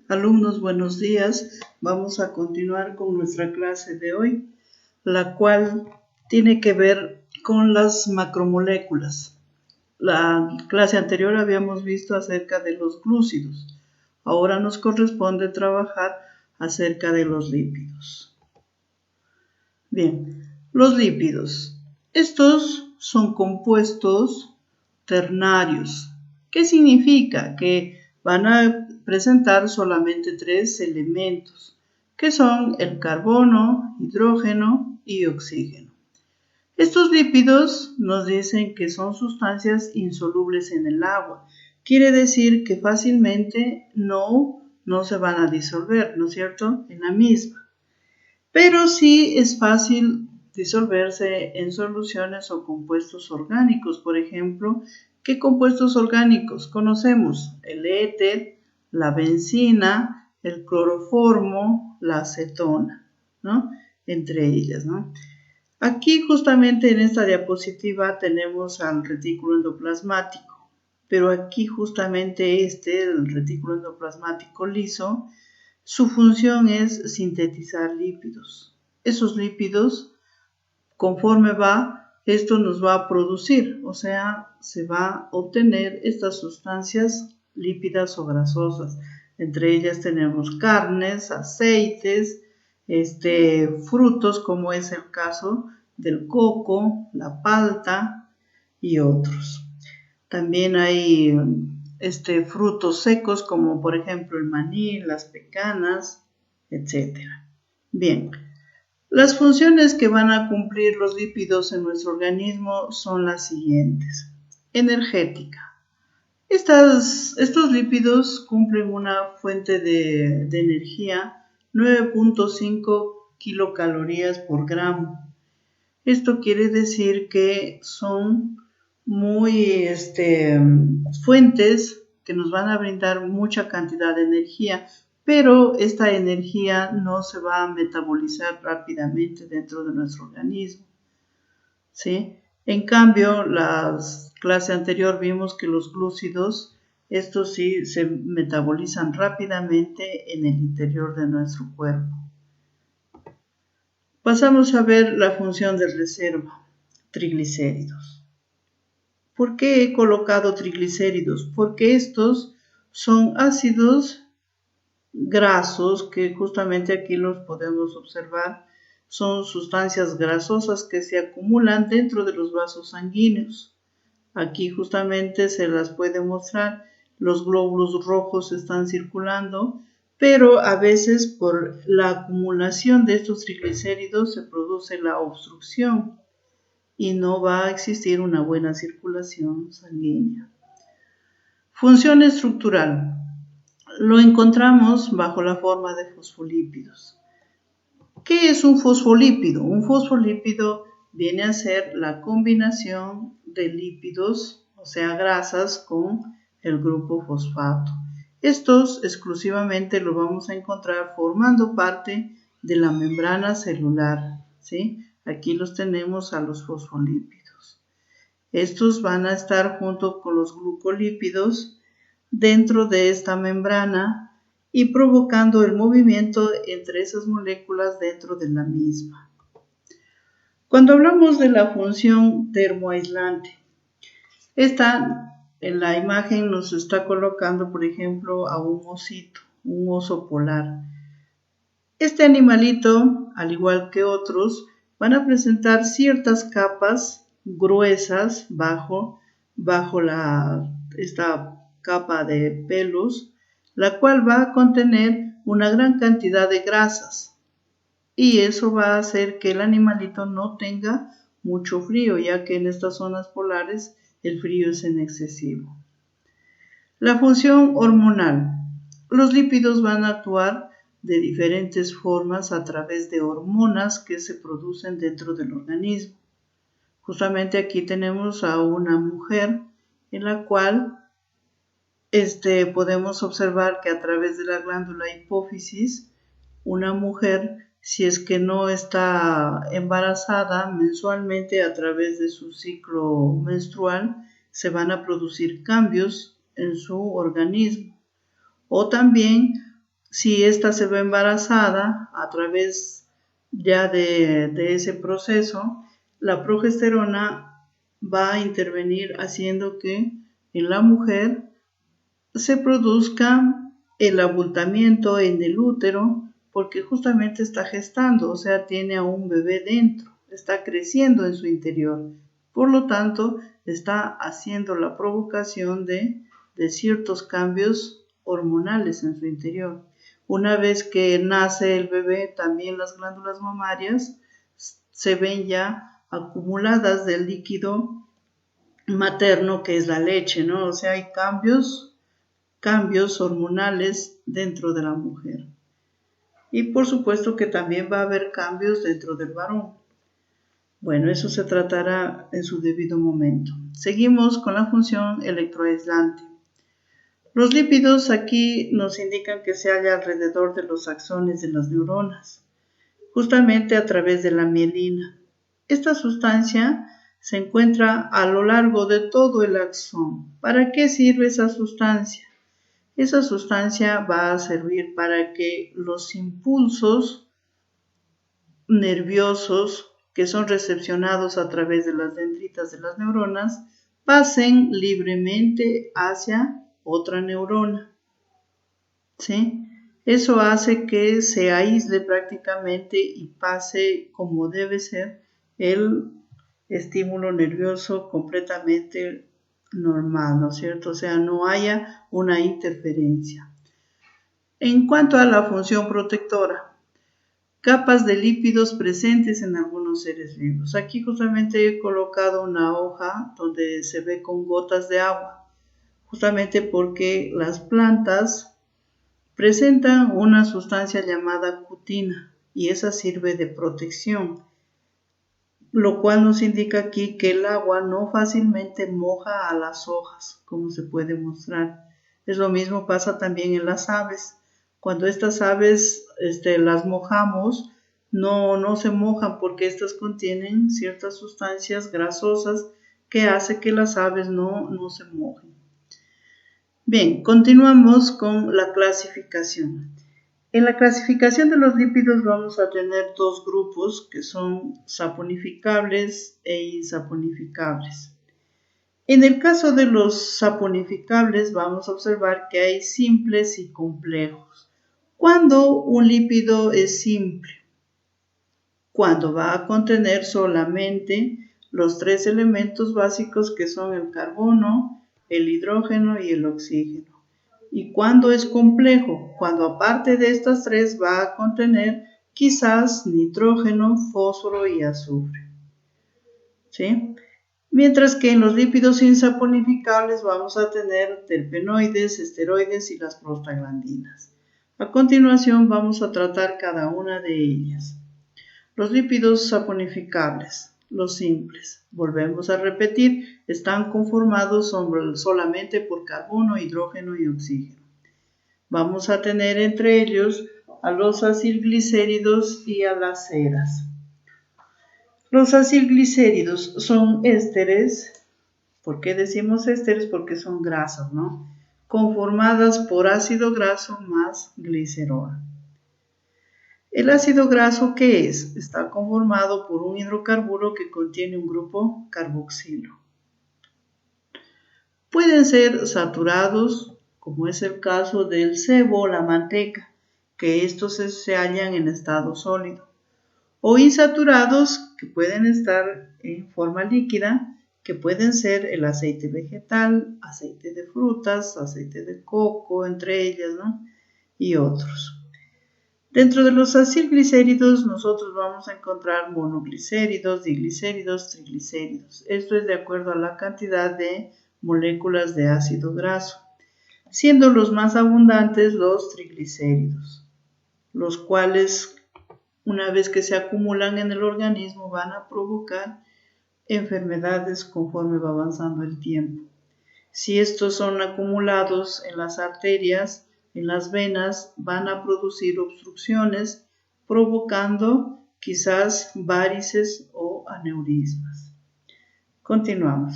Alumnos, buenos días. Vamos a continuar con nuestra clase de hoy, la cual tiene que ver con las macromoléculas. La clase anterior habíamos visto acerca de los glúcidos. Ahora nos corresponde trabajar acerca de los lípidos. Bien, los lípidos. Estos son compuestos ternarios. ¿Qué significa? Que van a presentar solamente 3 elementos, que son el carbono, hidrógeno y oxígeno. Estos lípidos nos dicen que son sustancias insolubles en el agua. Quiere decir que fácilmente no se van a disolver, ¿no es cierto?, en la misma. Pero sí es fácil disolverse en soluciones o compuestos orgánicos. Por ejemplo, ¿qué compuestos orgánicos conocemos? El éter, la benzina, el cloroformo, la acetona, ¿no? Entre ellas, ¿no? Aquí justamente en esta diapositiva tenemos al retículo endoplasmático, pero aquí justamente el retículo endoplasmático liso, su función es sintetizar lípidos. Esos lípidos, conforme esto nos va a producir, o sea, se va a obtener estas sustancias lípidas o grasosas. Entre ellas tenemos carnes, aceites, frutos, como es el caso del coco, la palta y otros. También hay frutos secos, como por ejemplo el maní, las pecanas, etc. Bien, las funciones que van a cumplir los lípidos en nuestro organismo son las siguientes. Energética. Estos lípidos cumplen una fuente de energía 9.5 kilocalorías por gramo. Esto quiere decir que son muy fuentes que nos van a brindar mucha cantidad de energía, pero esta energía no se va a metabolizar rápidamente dentro de nuestro organismo, ¿sí? En cambio, la clase anterior vimos que los glúcidos, estos sí se metabolizan rápidamente en el interior de nuestro cuerpo. Pasamos a ver la función de reserva, triglicéridos. ¿Por qué he colocado triglicéridos? Porque estos son ácidos grasos que justamente aquí los podemos observar. Son sustancias grasosas que se acumulan dentro de los vasos sanguíneos. Aquí justamente se las puede mostrar. Los glóbulos rojos están circulando, pero a veces por la acumulación de estos triglicéridos se produce la obstrucción y no va a existir una buena circulación sanguínea. Función estructural. Lo encontramos bajo la forma de fosfolípidos. ¿Qué es un fosfolípido? Un fosfolípido viene a ser la combinación de lípidos, o sea, grasas, con el grupo fosfato. Estos exclusivamente lo vamos a encontrar formando parte de la membrana celular, ¿sí? Aquí los tenemos a los fosfolípidos. Estos van a estar junto con los glucolípidos dentro de esta membrana y provocando el movimiento entre esas moléculas dentro de la misma. Cuando hablamos de la función termoaislante, esta en la imagen nos está colocando, por ejemplo, a un osito, un oso polar. Este animalito, al igual que otros, van a presentar ciertas capas gruesas bajo esta capa de pelos, la cual va a contener una gran cantidad de grasas, y eso va a hacer que el animalito no tenga mucho frío, ya que en estas zonas polares el frío es en excesivo. La función hormonal. Los lípidos van a actuar de diferentes formas a través de hormonas que se producen dentro del organismo. Justamente aquí tenemos a una mujer en la cual podemos observar que a través de la glándula hipófisis, una mujer, si es que no está embarazada, mensualmente a través de su ciclo menstrual, se van a producir cambios en su organismo. O también si ésta se ve embarazada a través ya de ese proceso, la progesterona va a intervenir haciendo que en la mujer se produzca el abultamiento en el útero porque justamente está gestando, o sea, tiene a un bebé dentro, está creciendo en su interior. Por lo tanto, está haciendo la provocación de ciertos cambios hormonales en su interior. Una vez que nace el bebé, también las glándulas mamarias se ven ya acumuladas del líquido materno que es la leche, ¿no? O sea, hay cambios hormonales dentro de la mujer. Y por supuesto que también va a haber cambios dentro del varón. Bueno, eso se tratará en su debido momento. Seguimos con la función electroaislante. Los lípidos aquí nos indican que se halla alrededor de los axones de las neuronas, justamente a través de la mielina. Esta sustancia se encuentra a lo largo de todo el axón. ¿Para qué sirve esa sustancia? Esa sustancia va a servir para que los impulsos nerviosos que son recepcionados a través de las dendritas de las neuronas pasen libremente hacia otra neurona. ¿Sí? Eso hace que se aísle prácticamente y pase como debe ser el estímulo nervioso completamente normal, ¿no es cierto? O sea, no haya una interferencia. En cuanto a la función protectora, capas de lípidos presentes en algunos seres vivos. Aquí justamente he colocado una hoja donde se ve con gotas de agua, justamente porque las plantas presentan una sustancia llamada cutina y esa sirve de protección, lo cual nos indica aquí que el agua no fácilmente moja a las hojas, como se puede mostrar. Es lo mismo pasa también en las aves. Cuando estas aves las mojamos, no se mojan porque estas contienen ciertas sustancias grasosas que hace que las aves no se mojen. Bien, continuamos con la clasificación. En la clasificación de los lípidos vamos a tener dos grupos que son saponificables e insaponificables. En el caso de los saponificables vamos a observar que hay simples y complejos. ¿Cuándo un lípido es simple? Cuando va a contener solamente los tres elementos básicos que son el carbono, el hidrógeno y el oxígeno. ¿Y cuándo es complejo? Cuando aparte de estas tres va a contener quizás nitrógeno, fósforo y azufre. ¿Sí? Mientras que en los lípidos insaponificables vamos a tener terpenoides, esteroides y las prostaglandinas. A continuación vamos a tratar cada una de ellas. Los lípidos saponificables, los simples, volvemos a repetir, están conformados solamente por carbono, hidrógeno y oxígeno. Vamos a tener entre ellos a los acilglicéridos y a las ceras. Los acilglicéridos son ésteres. ¿Por qué decimos ésteres? Porque son grasas, ¿no? Conformadas por ácido graso más glicerol. El ácido graso, ¿qué es? Está conformado por un hidrocarburo que contiene un grupo carboxilo. Pueden ser saturados, como es el caso del sebo o la manteca, que estos se hallan en estado sólido, o insaturados, que pueden estar en forma líquida, que pueden ser el aceite vegetal, aceite de frutas, aceite de coco, entre ellas, ¿no? Y otros. Dentro de los acilglicéridos nosotros vamos a encontrar monoglicéridos, diglicéridos, triglicéridos. Esto es de acuerdo a la cantidad de moléculas de ácido graso, siendo los más abundantes los triglicéridos, los cuales una vez que se acumulan en el organismo van a provocar enfermedades conforme va avanzando el tiempo. Si estos son acumulados en las arterias, en las venas, van a producir obstrucciones, provocando quizás varices o aneurismas. Continuamos.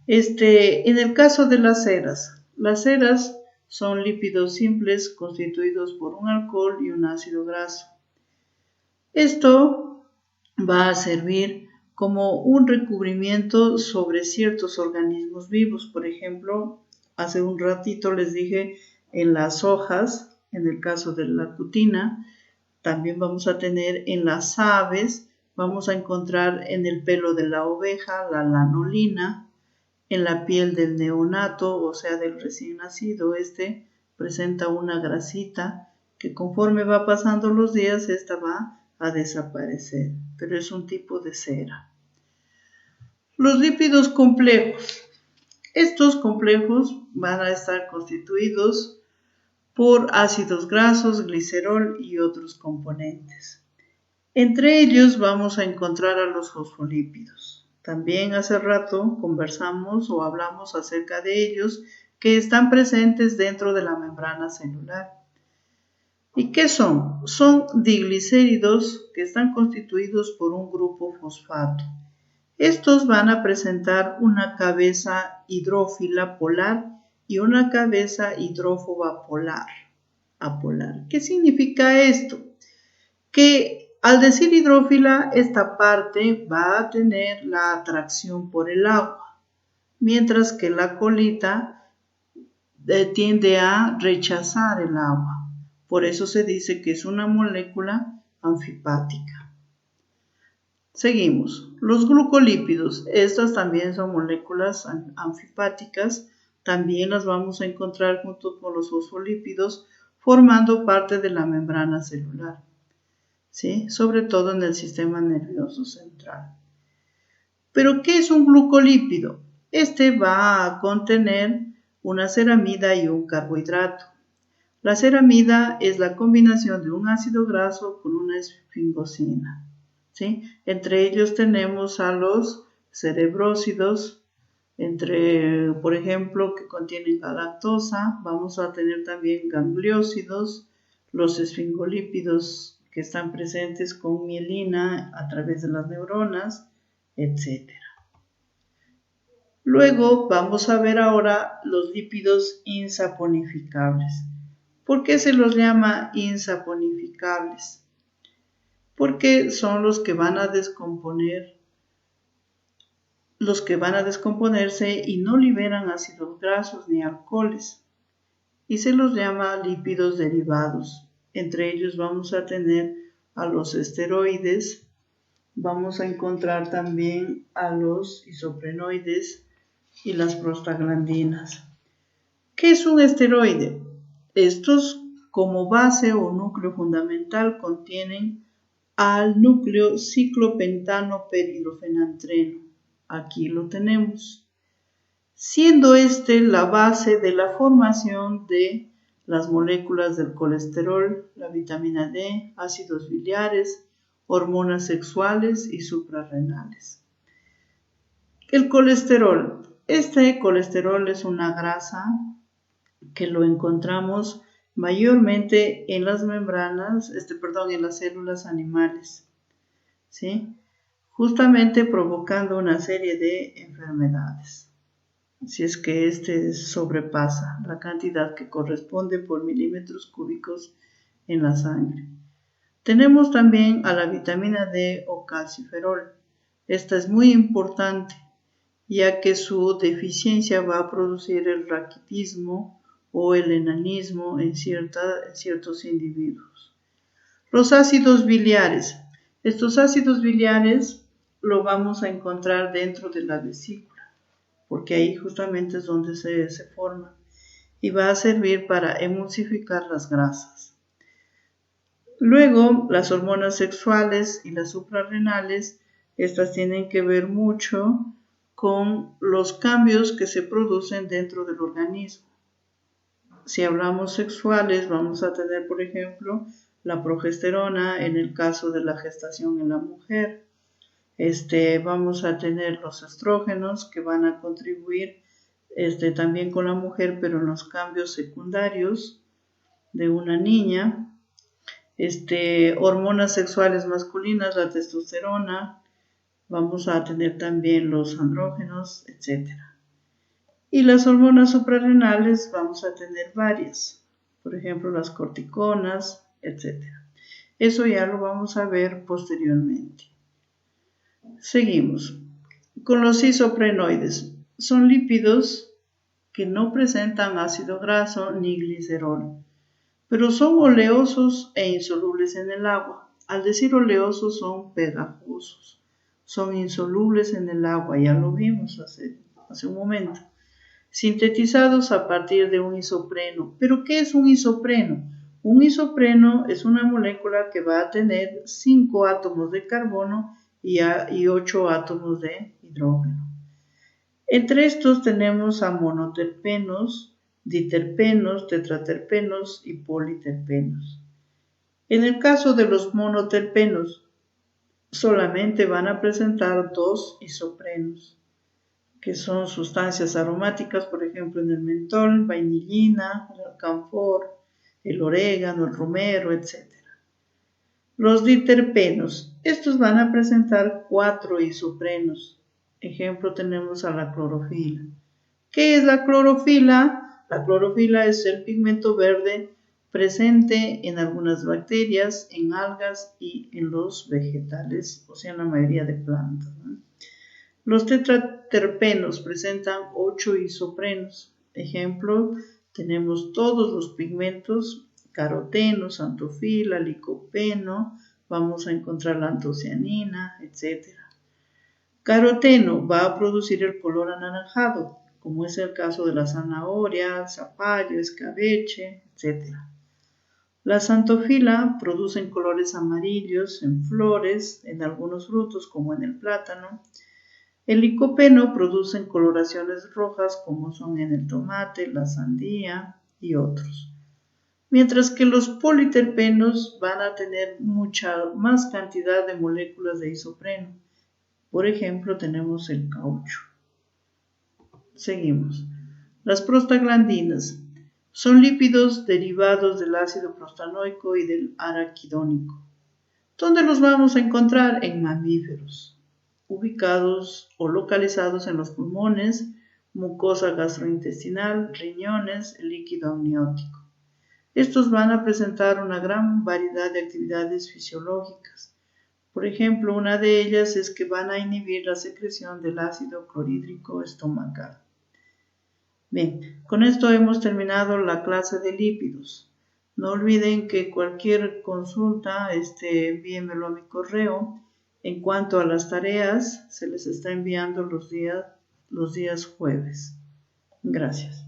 En el caso de las ceras son lípidos simples constituidos por un alcohol y un ácido graso. Esto va a servir como un recubrimiento sobre ciertos organismos vivos. Por ejemplo, hace un ratito les dije en las hojas, en el caso de la cutina, también vamos a tener en las aves, vamos a encontrar en el pelo de la oveja la lanolina, en la piel del neonato, o sea, del recién nacido, presenta una grasita que conforme va pasando los días, esta va a desaparecer, pero es un tipo de cera. Los lípidos complejos. Estos complejos van a estar constituidos por ácidos grasos, glicerol y otros componentes. Entre ellos vamos a encontrar a los fosfolípidos. También hace rato conversamos o hablamos acerca de ellos que están presentes dentro de la membrana celular. ¿Y qué son? Son diglicéridos que están constituidos por un grupo fosfato. Estos van a presentar una cabeza hidrófila polar y una cabeza hidrófoba polar, apolar. ¿Qué significa esto? Que al decir hidrófila, esta parte va a tener la atracción por el agua, mientras que la colita tiende a rechazar el agua. Por eso se dice que es una molécula anfipática. Seguimos. Los glucolípidos. Estas también son moléculas anfipáticas. También las vamos a encontrar junto con los fosfolípidos, formando parte de la membrana celular, ¿sí? Sobre todo en el sistema nervioso central. ¿Pero qué es un glucolípido? Este va a contener una ceramida y un carbohidrato. La ceramida es la combinación de un ácido graso con una esfingosina, ¿sí? Entre ellos tenemos a los cerebrósidos, por ejemplo, que contienen galactosa. Vamos a tener también gangliósidos, los esfingolípidos que están presentes con mielina a través de las neuronas, etc. Luego vamos a ver ahora los lípidos insaponificables. ¿Por qué se los llama insaponificables? Porque son los que van a descomponerse y no liberan ácidos grasos ni alcoholes, y se los llama lípidos derivados. Entre ellos vamos a tener a los esteroides, vamos a encontrar también a los isoprenoides y las prostaglandinas. ¿Qué es un esteroide? Estos, como base o núcleo fundamental, contienen al núcleo ciclopentano peridrofenantreno. Aquí lo tenemos, siendo la base de la formación de las moléculas del colesterol, la vitamina D, ácidos biliares, hormonas sexuales y suprarrenales. El colesterol. Este colesterol es una grasa que lo encontramos mayormente en las membranas, en las células animales, ¿sí? Justamente provocando una serie de enfermedades, si es que sobrepasa la cantidad que corresponde por milímetros cúbicos en la sangre. Tenemos también a la vitamina D o calciferol. Esta es muy importante, ya que su deficiencia va a producir el raquitismo o el enanismo en ciertos individuos. Los ácidos biliares. Estos ácidos biliares lo vamos a encontrar dentro de la vesícula, porque ahí justamente es donde se forma, y va a servir para emulsificar las grasas. Luego, las hormonas sexuales y las suprarrenales, estas tienen que ver mucho con los cambios que se producen dentro del organismo. Si hablamos sexuales, vamos a tener, por ejemplo, la progesterona en el caso de la gestación en la mujer. Vamos a tener los estrógenos que van a contribuir también con la mujer, pero en los cambios secundarios de una niña. Hormonas sexuales masculinas, la testosterona. Vamos a tener también los andrógenos, etc. Y las hormonas suprarrenales vamos a tener varias, por ejemplo las corticonas, etc. Eso ya lo vamos a ver posteriormente. Seguimos con los isoprenoides. Son lípidos que no presentan ácido graso ni glicerol, pero son oleosos e insolubles en el agua. Al decir oleosos son pegajosos, son insolubles en el agua, ya lo vimos hace un momento. Sintetizados a partir de un isopreno. ¿Pero qué es un isopreno? Un isopreno es una molécula que va a tener 5 átomos de carbono y 8 átomos de hidrógeno. Entre estos tenemos a monoterpenos, diterpenos, tetraterpenos y politerpenos. En el caso de los monoterpenos, solamente van a presentar 2 isoprenos, que son sustancias aromáticas, por ejemplo en el mentol, vainillina, el alcanfor, el orégano, el romero, etc. Los diterpenos, estos van a presentar 4 isoprenos. Ejemplo tenemos a la clorofila. ¿Qué es la clorofila? La clorofila es el pigmento verde presente en algunas bacterias, en algas y en los vegetales, o sea, en la mayoría de plantas, ¿no? Los tetraterpenos presentan 8 isoprenos. Ejemplo, tenemos todos los pigmentos, caroteno, xantofila, licopeno, vamos a encontrar la antocianina, etc. Caroteno va a producir el color anaranjado, como es el caso de la zanahoria, zapallo, escabeche, etc. La xantofila produce colores amarillos en flores, en algunos frutos como en el plátano. El licopeno produce coloraciones rojas como son en el tomate, la sandía y otros. Mientras que los politerpenos van a tener mucha más cantidad de moléculas de isopreno. Por ejemplo, tenemos el caucho. Seguimos. Las prostaglandinas son lípidos derivados del ácido prostanoico y del araquidónico. ¿Dónde los vamos a encontrar? En mamíferos, ubicados o localizados en los pulmones, mucosa gastrointestinal, riñones, líquido amniótico. Estos van a presentar una gran variedad de actividades fisiológicas. Por ejemplo, una de ellas es que van a inhibir la secreción del ácido clorhídrico estomacal. Bien, con esto hemos terminado la clase de lípidos. No olviden que cualquier consulta, envíenmelo a mi correo. En cuanto a las tareas, se les está enviando los días jueves. Gracias.